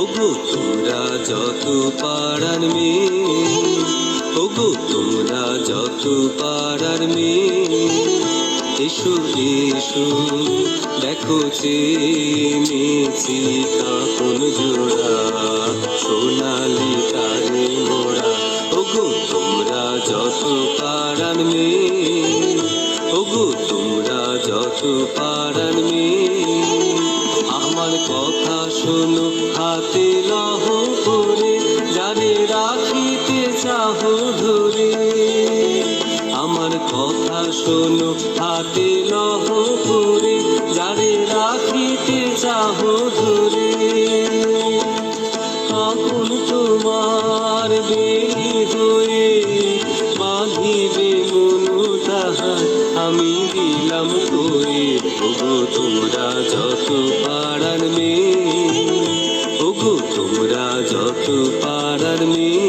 ওগো তোমরা যত পাড়ার মেয়ে, ওগো তোমরা যত পাড়ার মেয়ে, এসো এসো দেখো চেয়েছি কাপন জোড়া, সোনালি তারে মোড়া। ওগো তোমরা যত পাড়ার মেয়ে, ওগো তোমরা যত পাড়ার মেয়ে, আমার কথা শোনো হাতে লহ করে, যারে রাখিতে চাহো ধরে। আমার কথা শোনো হাতে লহ করে, যারে রাখিতে চাহো ধরে। তখন তোমার বেরি হয়ে বাঁধিবে মনু তাহার, আমি দিলাম করে। ওগো তোমরা যত পাড়ার মেয়ে, ওগো তোমরা যত পাড়ার মেয়ে।